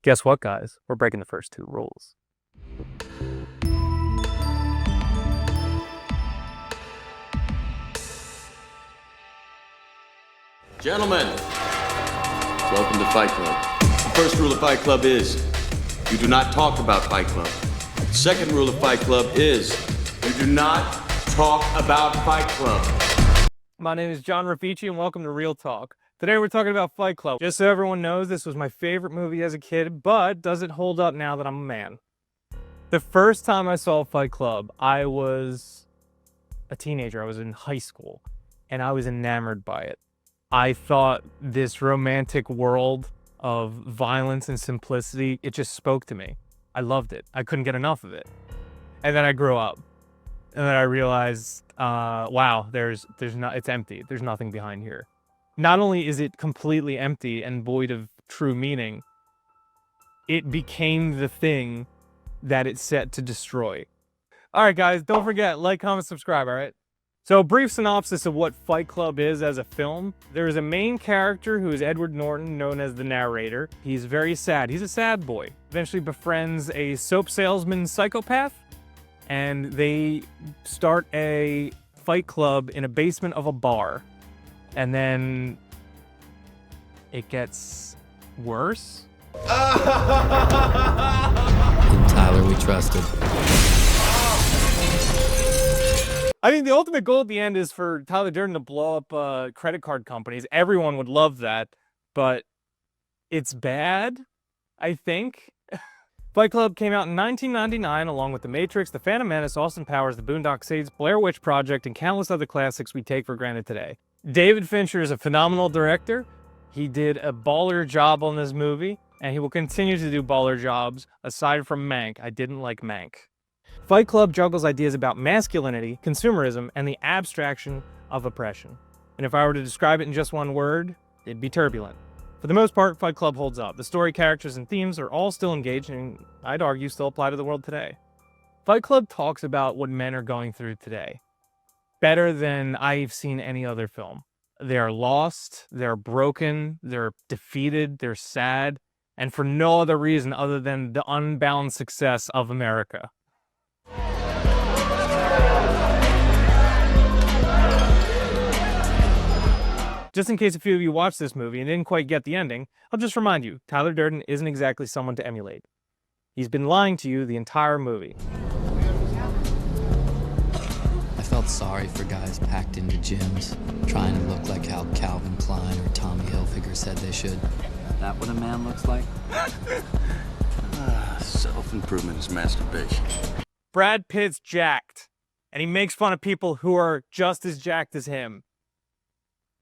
Guess what, guys? We're breaking the first two rules. Gentlemen, welcome to Fight Club. The first rule of Fight Club is you do not talk about Fight Club. The second rule of Fight Club is you do not talk about Fight Club. My name is John Raffici and welcome to Real Talk. Today we're talking about Fight Club. Just so everyone knows, this was my favorite movie as a kid, but does it hold up now that I'm a man? The first time I saw Fight Club, I was a teenager. I was in high school and I was enamored by it. I thought this romantic world of violence and simplicity, it just spoke to me. I loved it. I couldn't get enough of it. And then I grew up and then I realized, wow, it's empty. There's nothing behind here. Not only is it completely empty and void of true meaning, it became the thing that it's set to destroy. All right, guys, don't forget, like, comment, subscribe, all right? So a brief synopsis of what Fight Club is as a film. There is a main character who is Edward Norton, known as the narrator. He's very sad. He's a sad boy. Eventually befriends a soap salesman psychopath, and they start a fight club in a basement of a bar. And then it gets worse. In Tyler we trusted. I mean, the ultimate goal at the end is for Tyler Durden to blow up credit card companies. Everyone would love that, but it's bad, I think. Fight Club came out in 1999 along with The Matrix, The Phantom Menace, Austin Powers, The Boondock Saints, Blair Witch Project, and countless other classics we take for granted today. David Fincher is a phenomenal director. He did a baller job on this movie, and he will continue to do baller jobs aside from Mank. I didn't like Mank. Fight Club juggles ideas about masculinity, consumerism, and the abstraction of oppression. And if I were to describe it in just one word, it'd be turbulent. For the most part, Fight Club holds up. The story, characters, and themes are all still engaged and I'd argue still apply to the world today. Fight Club talks about what men are going through today better than I've seen any other film. They're lost, they're broken, they're defeated, they're sad, and for no other reason other than the unbound success of America. Just in case a few of you watched this movie and didn't quite get the ending, I'll just remind you, Tyler Durden isn't exactly someone to emulate. He's been lying to you the entire movie. I felt sorry for guys packed into gyms, trying to look like how Calvin Klein or Tommy Hilfiger said they should. That what a man looks like? Self-improvement is masturbation. Brad Pitt's jacked, and he makes fun of people who are just as jacked as him.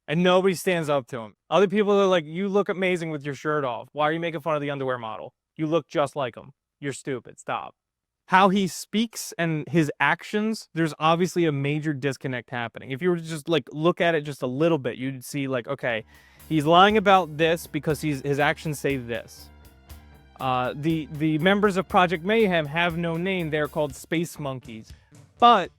And nobody stands up to him. Other people are like, you look amazing with your shirt off. Why are you making fun of the underwear model? You look just like him. You're stupid. Stop. How he speaks and his actions, there's obviously a major disconnect happening. If you were to just like look at it just a little bit, you'd see like, okay, he's lying about this because his actions say this. The members of Project Mayhem have no name. They're called Space Monkeys. But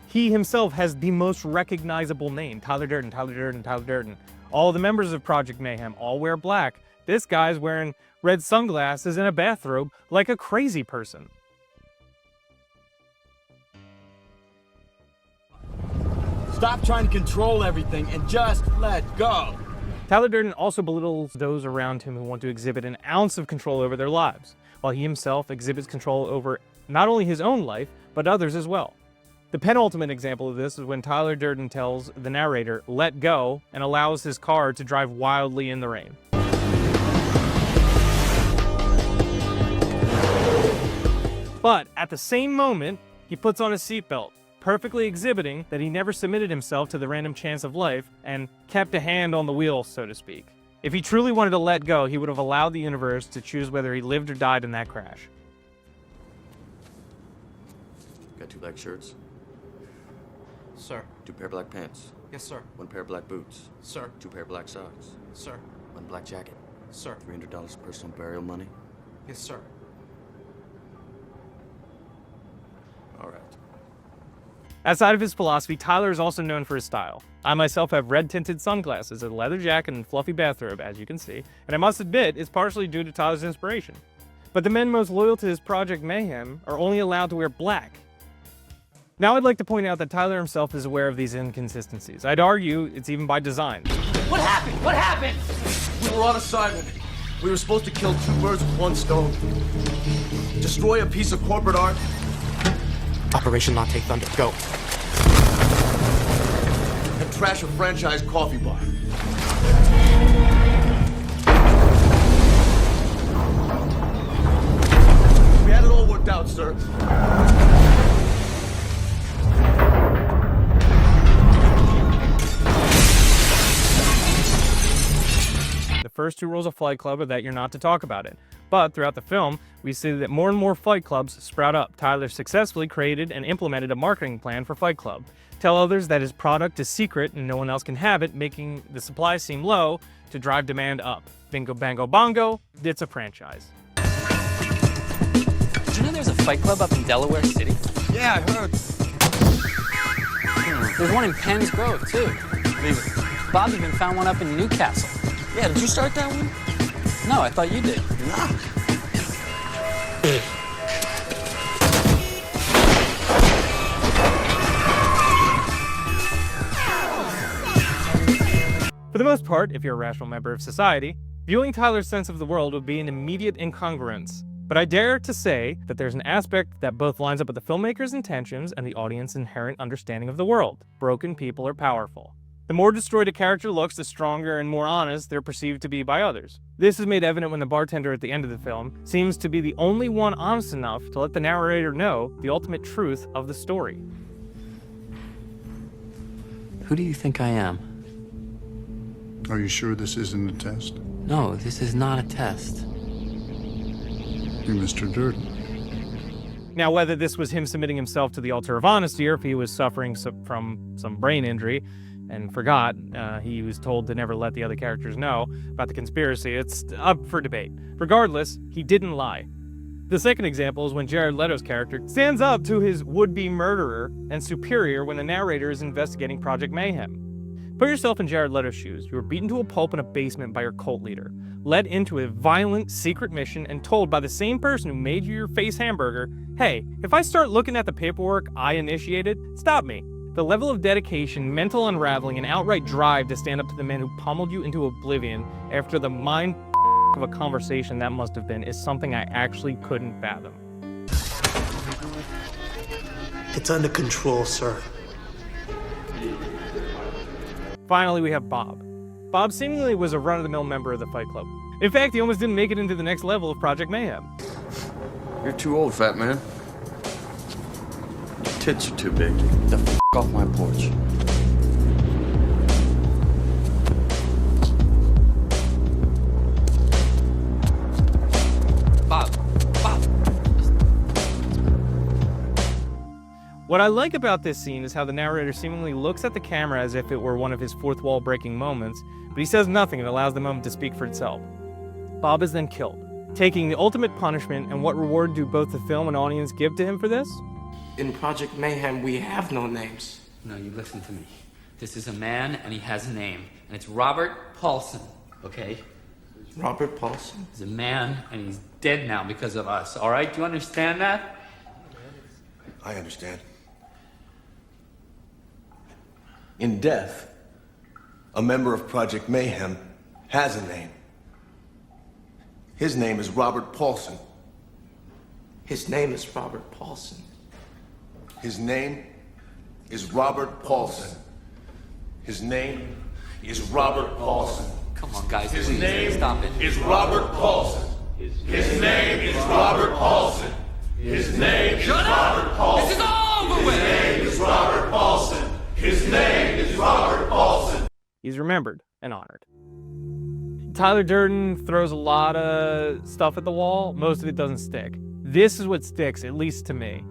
he himself has the most recognizable name, Tyler Durden, Tyler Durden, Tyler Durden. All the members of Project Mayhem all wear black. This guy's wearing red sunglasses and a bathrobe like a crazy person. Stop trying to control everything and just let go. Tyler Durden also belittles those around him who want to exhibit an ounce of control over their lives, while he himself exhibits control over not only his own life, but others as well. The penultimate example of this is when Tyler Durden tells the narrator, let go, and allows his car to drive wildly in the rain. But at the same moment, he puts on a seatbelt, perfectly exhibiting that he never submitted himself to the random chance of life and kept a hand on the wheel, so to speak. If he truly wanted to let go, he would have allowed the universe to choose whether he lived or died in that crash. Got 2 black shirts, Sir. 2 pair of black pants, Yes, sir. 1 pair of black boots, Sir. 2 pair of black socks, Sir. 1 black jacket, Sir. $300 personal burial money. Yes, sir. All right. Outside of his philosophy, Tyler is also known for his style. I myself have red-tinted sunglasses, a leather jacket, and fluffy bathrobe, as you can see, and I must admit, it's partially due to Tyler's inspiration. But the men most loyal to his Project Mayhem are only allowed to wear black. Now I'd like to point out that Tyler himself is aware of these inconsistencies. I'd argue it's even by design. What happened? What happened? We were on assignment. We were supposed to kill 2 birds with 1 stone. Destroy a piece of corporate art. Operation Latte Thunder, go. And trash a franchise coffee bar. We had it all worked out, sir. The first 2 rules of Fight Club are that you're not to talk about it. But throughout the film, we see that more and more Fight Clubs sprout up. Tyler successfully created and implemented a marketing plan for Fight Club. Tell others that his product is secret and no one else can have it, making the supply seem low to drive demand up. Bingo, bango, bongo, it's a franchise. Did you know there's a Fight Club up in Delaware City? Yeah, I heard. There's one in Penn's Grove, too. Bob even found one up in Newcastle. Yeah, did you start that one? No, I thought you did. Nah. For the most part, if you're a rational member of society, viewing Tyler's sense of the world would be an immediate incongruence. But I dare to say that there's an aspect that both lines up with the filmmaker's intentions and the audience's inherent understanding of the world. Broken people are powerful. The more destroyed a character looks, the stronger and more honest they're perceived to be by others. This is made evident when the bartender at the end of the film seems to be the only one honest enough to let the narrator know the ultimate truth of the story. Who do you think I am? Are you sure this isn't a test? No, this is not a test. You're Mr. Durden. Now, whether this was him submitting himself to the altar of honesty or if he was suffering from some brain injury and forgot, he was told to never let the other characters know about the conspiracy, it's up for debate. Regardless, he didn't lie. The second example is when Jared Leto's character stands up to his would-be murderer and superior when the narrator is investigating Project Mayhem. Put yourself in Jared Leto's shoes. You were beaten to a pulp in a basement by your cult leader, led into a violent secret mission, and told by the same person who made you your face hamburger, hey, if I start looking at the paperwork I initiated, stop me. The level of dedication, mental unraveling, and outright drive to stand up to the man who pummeled you into oblivion after the mind of a conversation that must have been is something I actually couldn't fathom. It's under control, sir. Finally, we have Bob. Bob seemingly was a run-of-the-mill member of the Fight Club. In fact, he almost didn't make it into the next level of Project Mayhem. You're too old, fat man. Your tits are too big. Get the f off my porch. Bob. What I like about this scene is how the narrator seemingly looks at the camera as if it were one of his fourth wall breaking moments, but he says nothing and allows the moment to speak for itself. Bob is then killed, taking the ultimate punishment, and what reward do both the film and audience give to him for this? In Project Mayhem, we have no names. No, you listen to me. This is a man, and he has a name, and it's Robert Paulson, okay? Robert Paulson? He's a man, and he's dead now because of us, all right? Do you understand that? I understand. In death, a member of Project Mayhem has a name. His name is Robert Paulson. His name is Robert Paulson. His name is Robert Paulson. His name is Robert Paulson. Come on, guys, His please, name stop it. is Robert Paulson. His name is Robert Paulson. His name is Robert Paulson. This is over with! His name is Robert Paulson. His name is Robert Paulson. He's remembered and honored. Tyler Durden throws a lot of stuff at the wall. Most of it doesn't stick. This is what sticks, at least to me.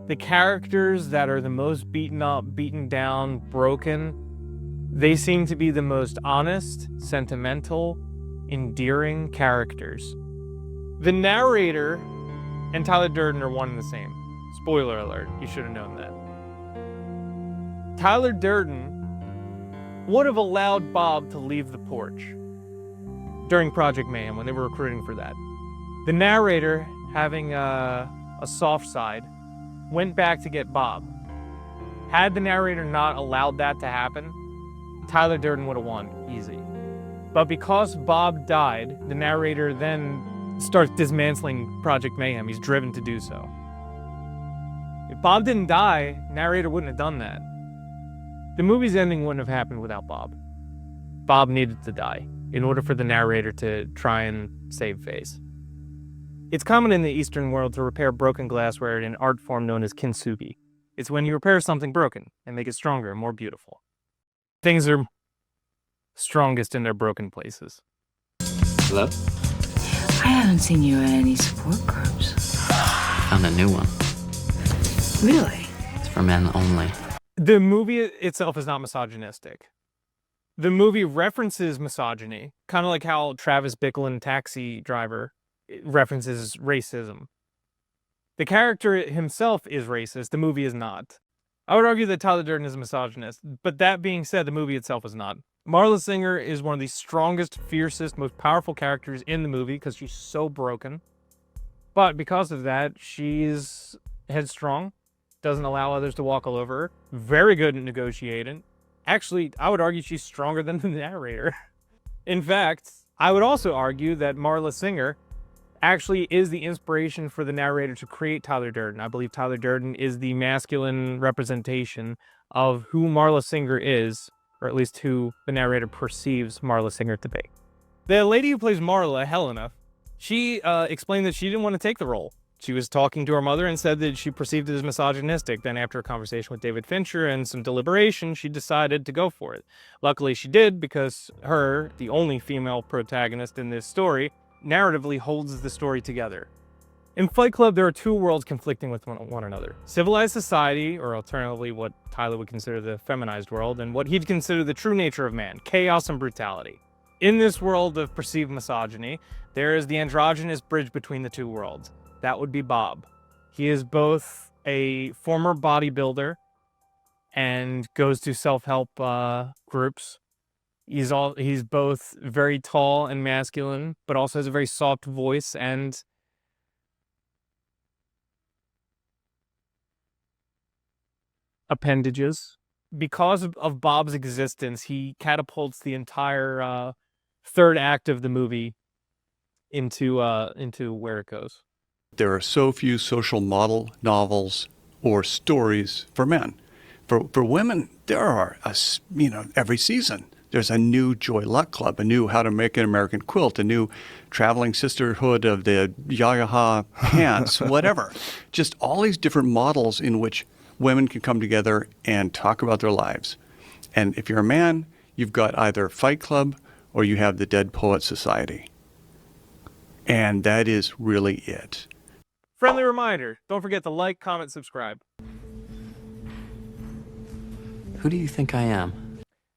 The characters that are the most beaten up, beaten down, broken, they seem to be the most honest, sentimental, endearing characters. The narrator and Tyler Durden are one and the same. Spoiler alert, you should have known that. Tyler Durden would have allowed Bob to leave the porch during Project Mayhem when they were recruiting for that. The narrator, having a soft side, went back to get Bob. Had the narrator not allowed that to happen, Tyler Durden would have won, easy. But because Bob died, the narrator then starts dismantling Project Mayhem. He's driven to do so. If Bob didn't die, narrator wouldn't have done that. The movie's ending wouldn't have happened without Bob. Bob needed to die in order for the narrator to try and save face. It's common in the Eastern world to repair broken glassware in an art form known as kintsugi. It's when you repair something broken and make it stronger and more beautiful. Things are strongest in their broken places. Hello? I haven't seen you at any support groups. Found a new one. Really? It's for men only. The movie itself is not misogynistic. The movie references misogyny, kind of like how Travis Bickle in Taxi Driver references racism. The character himself is racist, the movie is not. I would argue that Tyler Durden is a misogynist, but that being said, the movie itself is not. Marla Singer is one of the strongest, fiercest, most powerful characters in the movie because she's so broken. But because of that, she's headstrong, doesn't allow others to walk all over her, very good at negotiating. Actually, I would argue she's stronger than the narrator. In fact, I would also argue that Marla Singer actually is the inspiration for the narrator to create Tyler Durden. I believe Tyler Durden is the masculine representation of who Marla Singer is, or at least who the narrator perceives Marla Singer to be. The lady who plays Marla, Helena, she explained that she didn't want to take the role. She was talking to her mother and said that she perceived it as misogynistic. Then after a conversation with David Fincher and some deliberation, she decided to go for it. Luckily she did, because her, the only female protagonist in this story, narratively holds the story together. In Fight Club, there are two worlds conflicting with one another. Civilized society, or alternatively what Tyler would consider the feminized world, and what he'd consider the true nature of man, chaos and brutality. In this world of perceived misogyny, there is the androgynous bridge between the two worlds. That would be Bob. He is both a former bodybuilder and goes to self-help groups. He's both very tall and masculine, but also has a very soft voice and appendages. Because of Bob's existence, he catapults the entire third act of the movie into where it goes. There are so few social model novels or stories for men. For women, there are, every season. There's a new Joy Luck Club, a new How to Make an American Quilt, a new Traveling Sisterhood of the Yayaha Pants, whatever. Just all these different models in which women can come together and talk about their lives. And if you're a man, you've got either Fight Club or you have the Dead Poet Society. And that is really it. Friendly reminder, don't forget to like, comment, subscribe. Who do you think I am?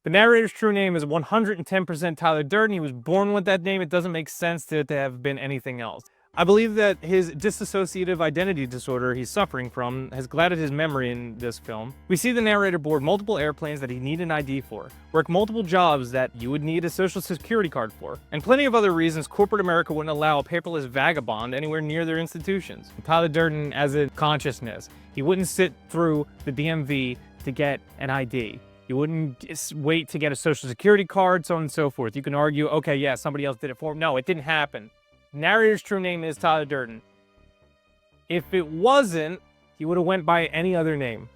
The narrator's true name is 110% Tyler Durden. He was born with that name. It doesn't make sense to have been anything else. I believe that his dissociative identity disorder he's suffering from has clouded his memory in this film. We see the narrator board multiple airplanes that he needed an ID for, work multiple jobs that you would need a social security card for, and plenty of other reasons corporate America wouldn't allow a paperless vagabond anywhere near their institutions. Tyler Durden as a consciousness, he wouldn't sit through the DMV to get an ID. You wouldn't wait to get a social security card, so on and so forth. You can argue, okay, yeah, somebody else did it for him. No, it didn't happen. Narrator's true name is Tyler Durden. If it wasn't, he would have went by any other name.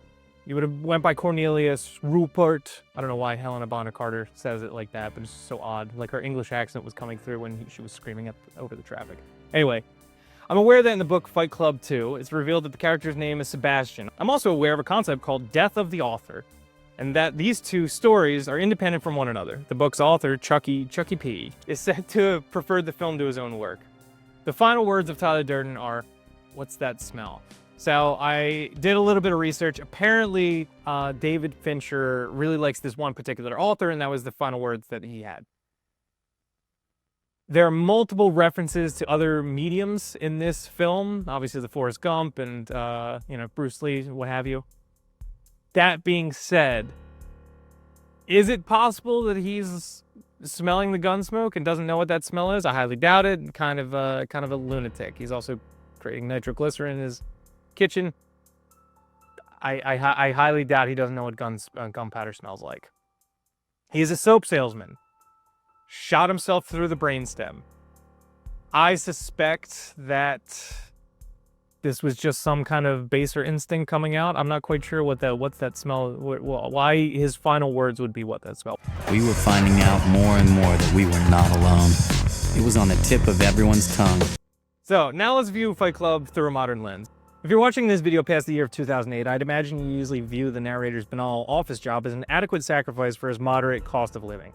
He would have went by Cornelius Rupert. I don't know why Helena Bonham Carter says it like that, but it's so odd. Like her English accent was coming through when she was screaming over the traffic. Anyway, I'm aware that in the book Fight Club 2, it's revealed that the character's name is Sebastian. I'm also aware of a concept called Death of the Author, and that these two stories are independent from one another. The book's author, Chucky P., is said to have preferred the film to his own work. The final words of Tyler Durden are, "What's that smell?" So I did a little bit of research. Apparently, David Fincher really likes this one particular author, and that was the final words that he had. There are multiple references to other mediums in this film. Obviously, the Forrest Gump and, Bruce Lee, what have you. That being said, is it possible that he's smelling the gun smoke and doesn't know what that smell is? I highly doubt it. Kind of a lunatic. He's also creating nitroglycerin in his kitchen. I highly doubt he doesn't know what gunpowder smells like. He is a soap salesman. Shot himself through the brainstem. I suspect that this was just some kind of baser instinct coming out. I'm not quite sure what's that smell, why his final words would be what that smell. We were finding out more and more that we were not alone. It was on the tip of everyone's tongue. So now let's view Fight Club through a modern lens. If you're watching this video past the year of 2008, I'd imagine you usually view the narrator's banal office job as an adequate sacrifice for his moderate cost of living.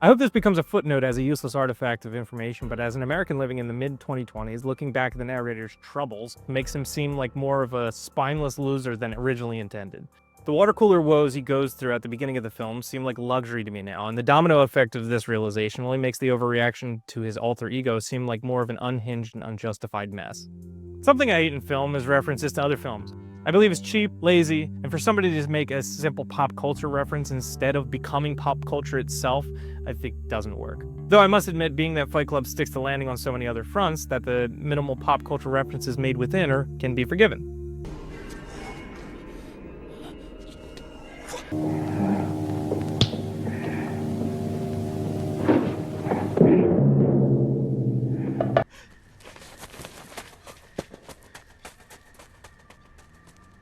I hope this becomes a footnote as a useless artifact of information, but as an American living in the mid-2020s, looking back at the narrator's troubles makes him seem like more of a spineless loser than originally intended. The water cooler woes he goes through at the beginning of the film seem like luxury to me now, and the domino effect of this realization only makes the overreaction to his alter ego seem like more of an unhinged and unjustified mess. Something I hate in film is references to other films. I believe it's cheap, lazy, and for somebody to just make a simple pop culture reference instead of becoming pop culture itself, I think doesn't work. Though I must admit, being that Fight Club sticks to landing on so many other fronts, that the minimal pop culture references made within can be forgiven.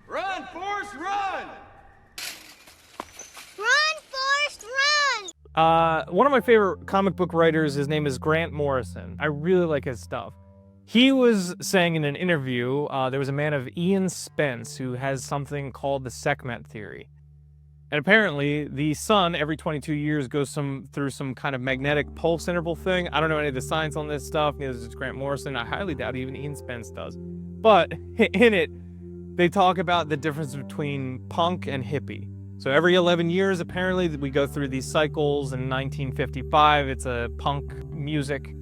Run, Forrest, run! Run, Forrest, run! One of my favorite comic book writers, his name is Grant Morrison. I really like his stuff. He was saying in an interview, there was a man of Ian Spence who has something called the Sekhmet theory. And apparently, the sun, every 22 years, goes through some kind of magnetic pulse interval thing. I don't know any of the science on this stuff, neither does Grant Morrison. I highly doubt even Ian Spence does. But in it, they talk about the difference between punk and hippie. So every 11 years, apparently, we go through these cycles. In 1955, it's a punk music,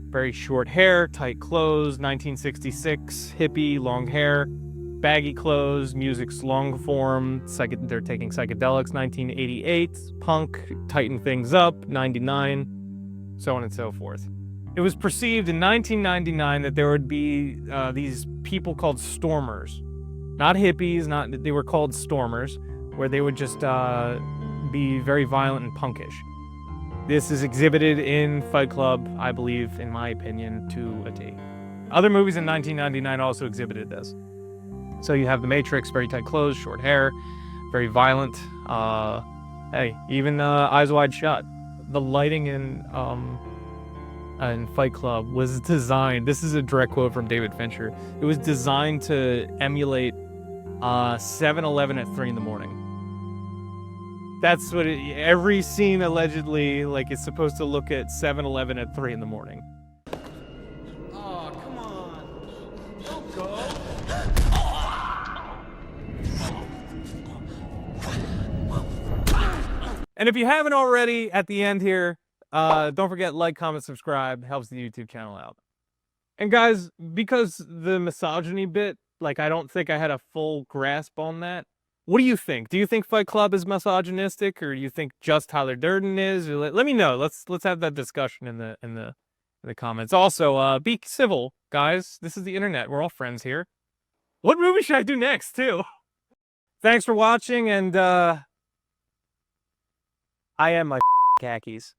very short hair, tight clothes. 1966, hippie, long hair, baggy clothes, music's long form, they're taking psychedelics. 1988, punk, tighten things up. 99, so on and so forth. It was perceived in 1999 that there would be these people called stormers. Not hippies, they were called stormers, where they would just be very violent and punkish. This is exhibited in Fight Club, I believe, in my opinion, to a T. Other movies in 1999 also exhibited this. So you have The Matrix, very tight clothes, short hair, very violent. Hey, even Eyes Wide Shut. The lighting in Fight Club was designed, this is a direct quote from David Fincher, it was designed to emulate 7-Eleven at 3 in the morning. That's what every scene allegedly, like, is supposed to look at 7-Eleven at 3 in the morning. Oh, come on. Don't go. And if you haven't already, at the end here, don't forget, like, comment, subscribe. Helps the YouTube channel out. And guys, because the misogyny bit, like, I don't think I had a full grasp on that. What do you think? Do you think Fight Club is misogynistic, or do you think just Tyler Durden is? Or let me know. Let's have that discussion in the comments. Also, be civil, guys. This is the internet. We're all friends here. What movie should I do next, too? Thanks for watching, and I am my khakis.